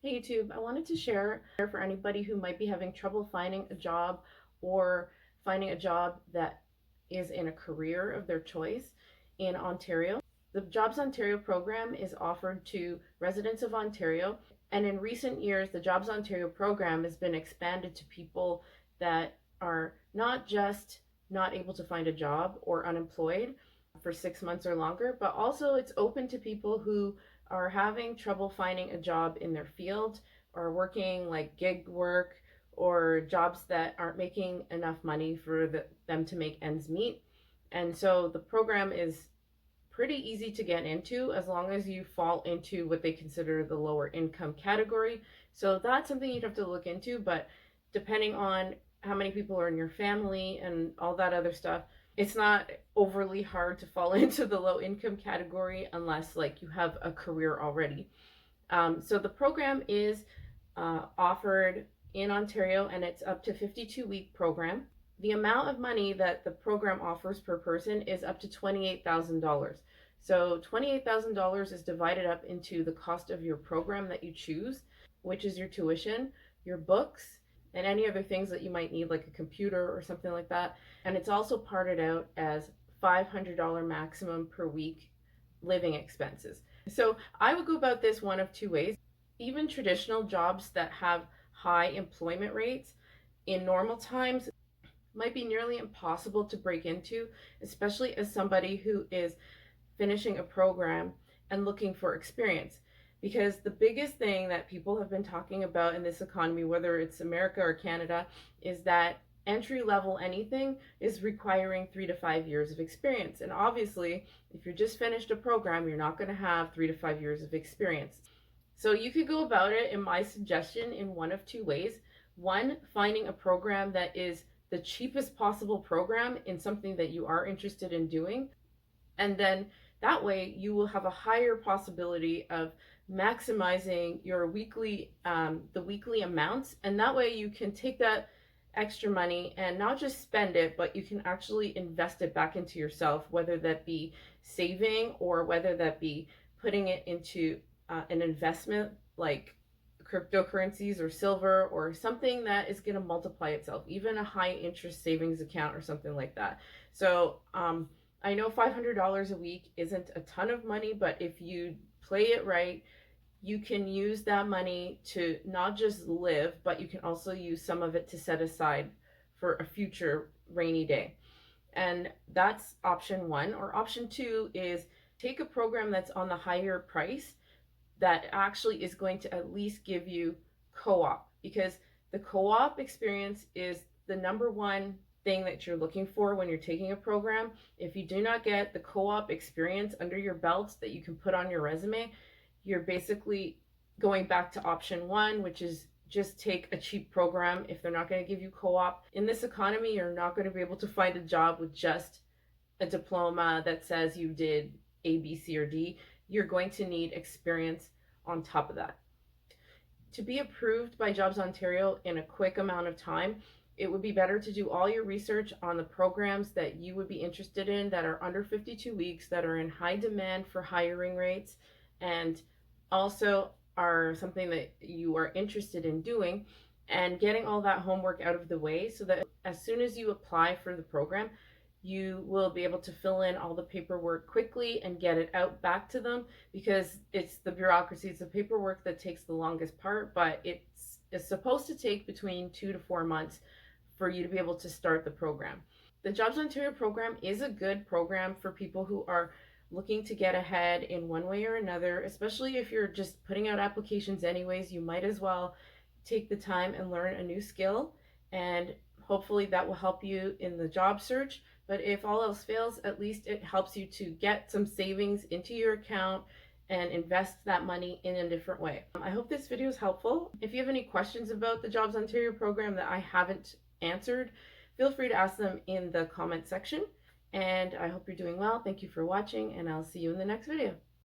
Hey YouTube, I wanted to share for anybody who might be having trouble finding a job or finding a job that is in a career of their choice in Ontario. The Jobs Ontario program is offered to residents of Ontario, and in recent years, the Jobs Ontario program has been expanded to people that are not just not able to find a job or unemployed for 6 months or longer, but also it's open to people who are having trouble finding a job in their field or working like gig work or jobs that aren't making enough money for them to make ends meet. And so the program is pretty easy to get into as long as you fall into what they consider the lower income category. So that's something you'd have to look into, but depending on how many people are in your family and all that other stuff, it's not overly hard to fall into the low income category unless like you have a career already. So the program is offered in Ontario, and it's up to 52-week program. The amount of money that the program offers per person is up to $28,000. So $28,000 is divided up into the cost of your program that you choose, which is your tuition, your books, and any other things that you might need, like a computer or something like that. And it's also parted out as $500 maximum per week living expenses. So I would go about this one of two ways. Even traditional jobs that have high employment rates in normal times might be nearly impossible to break into, especially as somebody who is finishing a program and looking for experience. Because the biggest thing that people have been talking about in this economy, whether it's America or Canada, is that entry level anything is requiring 3 to 5 years of experience. And obviously, if you're just finished a program, you're not going to have 3 to 5 years of experience. So you could go about it, in my suggestion, in one of two ways. One, finding a program that is the cheapest possible program in something that you are interested in doing. And then that way you will have a higher possibility of maximizing your the weekly amounts. And that way you can take that extra money and not just spend it, but you can actually invest it back into yourself, whether that be saving or whether that be putting it into an investment like cryptocurrencies or silver or something that is going to multiply itself, even a high interest savings account or something like that. So I know $500 a week isn't a ton of money, but if you play it right, you can use that money to not just live, but you can also use some of it to set aside for a future rainy day. And that's option one. Or option two is take a program that's on the higher price that actually is going to at least give you co-op, because the co-op experience is the number one thing that you're looking for when you're taking a program. If you do not get the co-op experience under your belt that you can put on your resume, you're basically going back to option one, which is just take a cheap program if they're not going to give you co-op. In this economy, you're not going to be able to find a job with just a diploma that says you did A, B, C, or D. You're going to need experience on top of that. To be approved by Jobs Ontario in a quick amount of time, it would be better to do all your research on the programs that you would be interested in that are under 52 weeks, that are in high demand for hiring rates, and also are something that you are interested in doing, and getting all that homework out of the way so that as soon as you apply for the program, you will be able to fill in all the paperwork quickly and get it out back to them, because it's the bureaucracy, it's the paperwork that takes the longest part, but it's supposed to take between 2 to 4 months for you to be able to start the program. The Jobs Ontario program is a good program for people who are looking to get ahead in one way or another, especially if you're just putting out applications anyways. You might as well take the time and learn a new skill, and hopefully that will help you in the job search. But if all else fails, at least it helps you to get some savings into your account and invest that money in a different way. I hope this video is helpful. If you have any questions about the Jobs Ontario program that I haven't answered, feel free to ask them in the comment section. And I hope you're doing well. Thank you for watching, and I'll see you in the next video.